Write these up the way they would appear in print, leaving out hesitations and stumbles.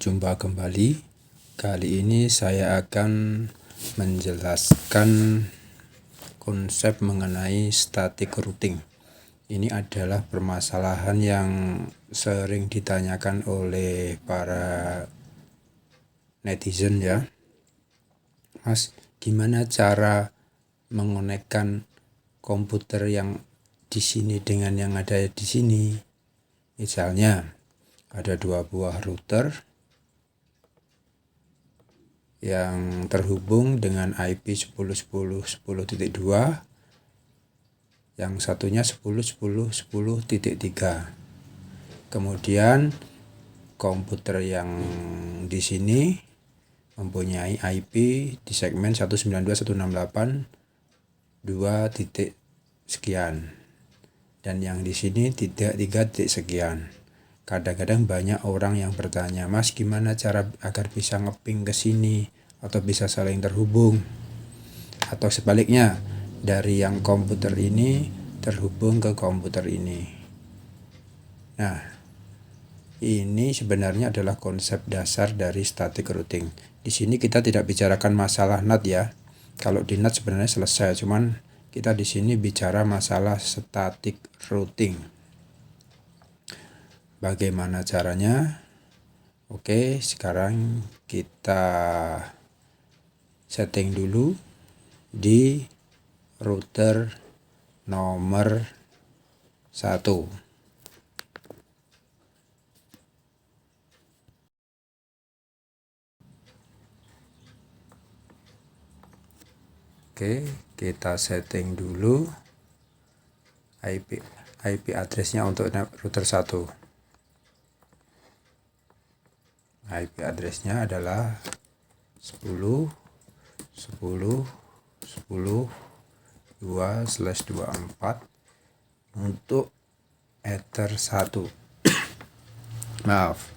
Jumpa kembali. Kali ini saya akan menjelaskan konsep mengenai static routing. Ini adalah permasalahan yang sering ditanyakan oleh para netizen ya. Mas, gimana cara mengonekkan komputer yang di sini dengan yang ada di sini? Misalnya ada dua buah router yang terhubung dengan IP 10.10.10.2, yang satunya 10.10.10.3. Kemudian komputer yang di sini mempunyai IP di segmen 192.168.2 titik sekian, dan yang di sini 3 titik sekian. Kadang-kadang banyak orang yang bertanya, Mas, gimana cara agar bisa ngeping ke sini atau bisa saling terhubung? Atau sebaliknya, dari yang komputer ini terhubung ke komputer ini. Nah, ini sebenarnya adalah konsep dasar dari static routing. Di sini kita tidak bicarakan masalah NAT ya. Kalau di NAT sebenarnya selesai, cuman kita di sini bicara masalah static routing. Bagaimana caranya? Oke, sekarang kita setting dulu di router nomor 1. Oke, kita setting dulu IP address-nya untuk router 1. IP address-nya adalah 10.10.10.2/24 untuk Ether 1. Maaf.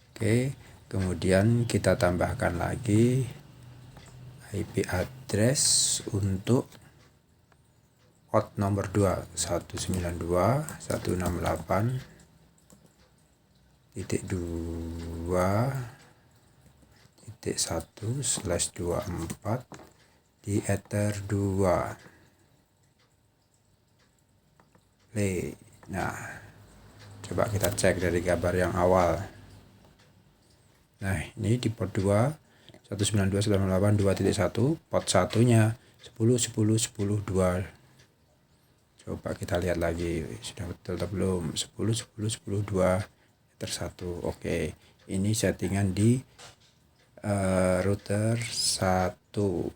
Oke, kemudian kita tambahkan lagi IP address untuk port nomor 2, 192.168.2.1/24 di Ether 2. Nah, coba kita cek dari gambar yang awal. Nah, ini di port 2 192.168.2.1, port satunya 10.10.10.2. Coba kita lihat lagi, sudah betul atau belum? 10.10.10.2 Ether 1. Oke, ini settingan di router 1.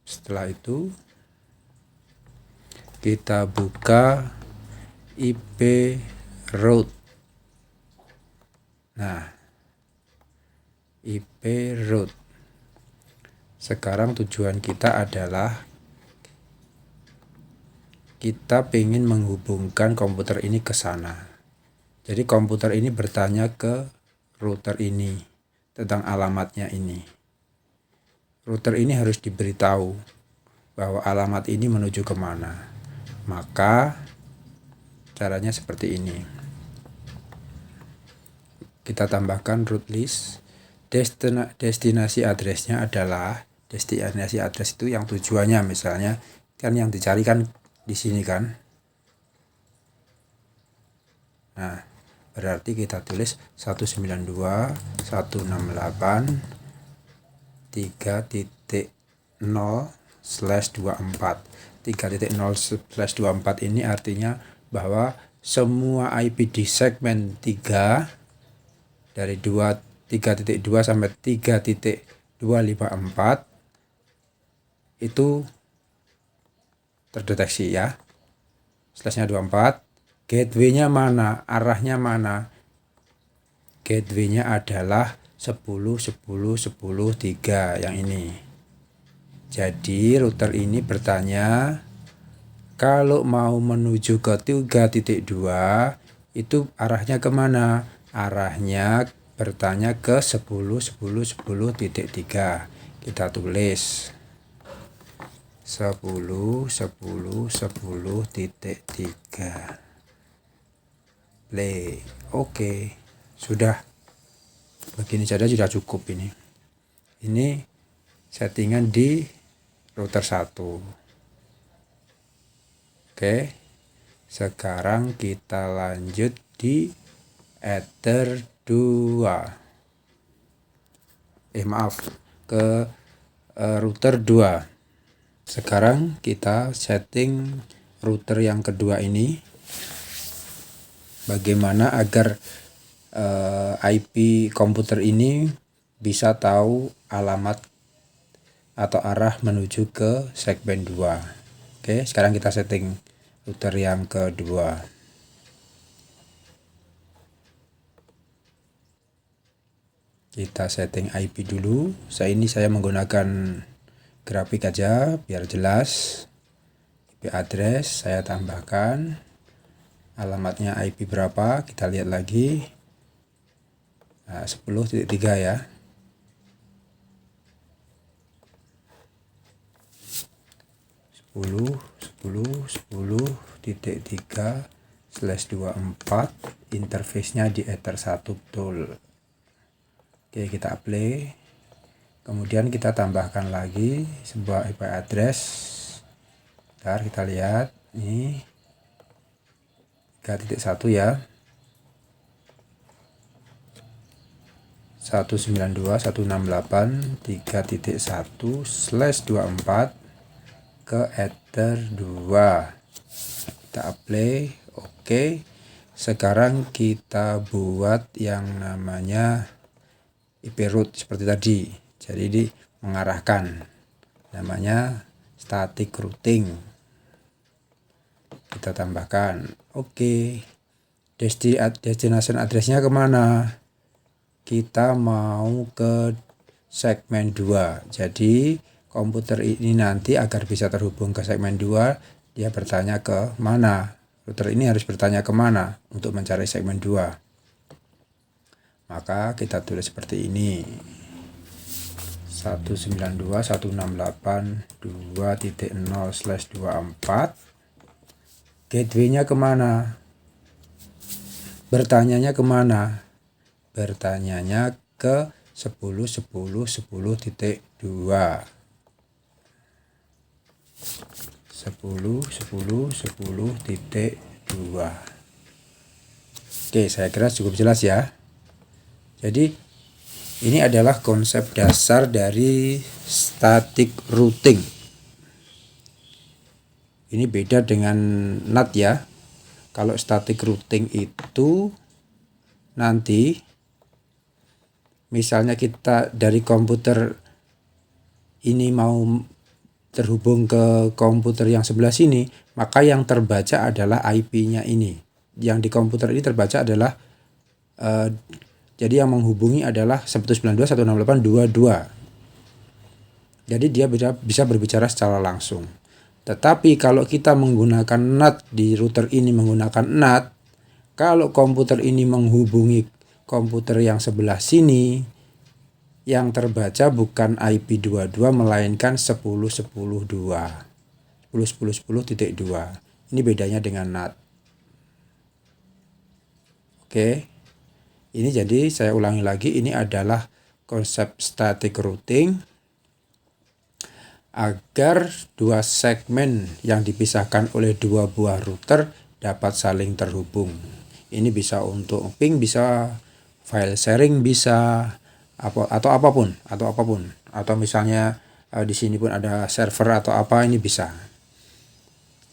Setelah itu kita buka IP route. Nah, IP route. Sekarang tujuan kita adalah kita ingin menghubungkan komputer ini ke sana. Jadi komputer ini bertanya ke router ini tentang alamatnya ini. Router ini harus diberitahu bahwa alamat ini menuju kemana. Maka caranya seperti ini. Kita tambahkan route list. Destinasi address-nya adalah, destinasi address itu yang tujuannya, misalnya kan yang dicari kan di sini kan. Nah, berarti kita tulis 192.168.3.0/24. 3.0/24 ini artinya bahwa semua IP di segmen 3 dari 3.2 sampai 3.254 itu terdeteksi ya. Slashnya 24. Gateway-nya mana? Arahnya mana? Gateway-nya adalah 10.10.10.3 yang ini. Jadi router ini bertanya, kalau mau menuju ke 3.2 itu arahnya kemana? Arahnya bertanya ke 10.10.10.3. Kita tulis 10.10.10.3. play. Oke, sudah. Begini saja sudah cukup ini. Ini settingan di router 1. Oke, sekarang kita lanjut di Ether 2. Maaf, ke router 2. Sekarang kita setting router yang kedua ini. Bagaimana agar IP komputer ini bisa tahu alamat atau arah menuju ke segmen 2. Oke, sekarang kita setting router yang kedua. Kita setting IP dulu. Saya menggunakan grafik aja biar jelas. IP address saya tambahkan. Alamatnya IP berapa? Kita lihat lagi. Nah, 10.3 ya. 10.10.10.3/24. Interface-nya di Ether 1 betul. Oke, kita apply. Kemudian kita tambahkan lagi sebuah IP address. Bentar, kita lihat. Ini 3.1 ya. 192.168.3.1/24 ke Ether 2. Kita apply. Oke. Sekarang kita buat yang namanya IP route seperti tadi. Jadi ini mengarahkan. Namanya static routing. Kita tambahkan. Oke. Destination address-nya kemana? Kita mau ke segmen 2. Jadi komputer ini nanti agar bisa terhubung ke segmen 2, dia bertanya ke mana? Router ini harus bertanya kemana untuk mencari segmen 2. Maka kita tulis seperti ini. 192.168.2.0/24. Gateway-nya kemana? Bertanyanya kemana? Bertanyanya ke 10.10.10.2. 10.10.10.2. Oke, saya kira cukup jelas ya. Jadi ini adalah konsep dasar dari static routing. Ini beda dengan NAT ya. Kalau static routing itu nanti misalnya kita dari komputer ini mau terhubung ke komputer yang sebelah sini, maka yang terbaca adalah IP-nya ini. Yang di komputer ini terbaca adalah jadi yang menghubungi adalah 192.168.2.2. Jadi dia bisa berbicara secara langsung. Tetapi kalau kita menggunakan NAT di router ini menggunakan NAT, kalau komputer ini menghubungi komputer yang sebelah sini, yang terbaca bukan IP 22 melainkan 10.10.2. 10.10.10.2. Ini bedanya dengan NAT. Oke. Ini jadi saya ulangi lagi, ini adalah konsep static routing agar dua segmen yang dipisahkan oleh dua buah router dapat saling terhubung. Ini bisa untuk ping, bisa file sharing, bisa atau apapun, atau misalnya di sini pun ada server atau apa, ini bisa.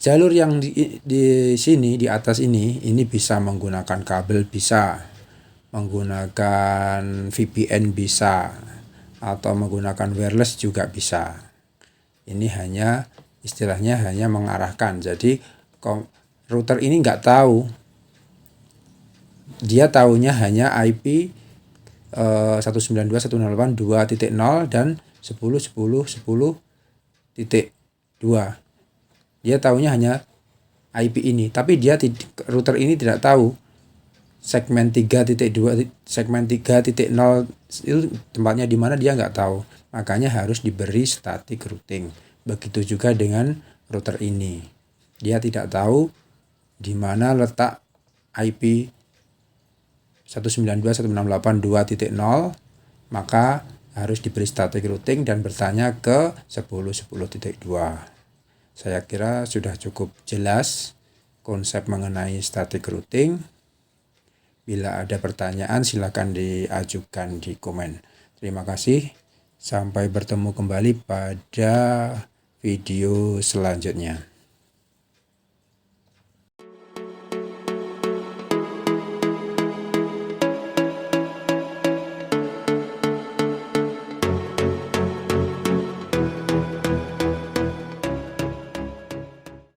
Jalur yang di sini di atas ini bisa menggunakan kabel, bisa menggunakan VPN, bisa atau menggunakan wireless juga bisa. Ini hanya istilahnya hanya mengarahkan. Jadi router ini nggak tahu, dia tahunya hanya IP 192.168.2.0 dan 10.10.10.2. Dia tahunya hanya IP ini, tapi router ini tidak tahu segmen 3.2, segmen 3.0 itu tempatnya di mana, dia nggak tahu. Makanya harus diberi static routing. Begitu juga dengan router ini. Dia tidak tahu di mana letak IP 192.168.2.0, maka harus diberi static routing dan bertanya ke 10.10.2. Saya kira sudah cukup jelas konsep mengenai static routing. Bila ada pertanyaan silakan diajukan di komen. Terima kasih. Sampai bertemu kembali pada video selanjutnya.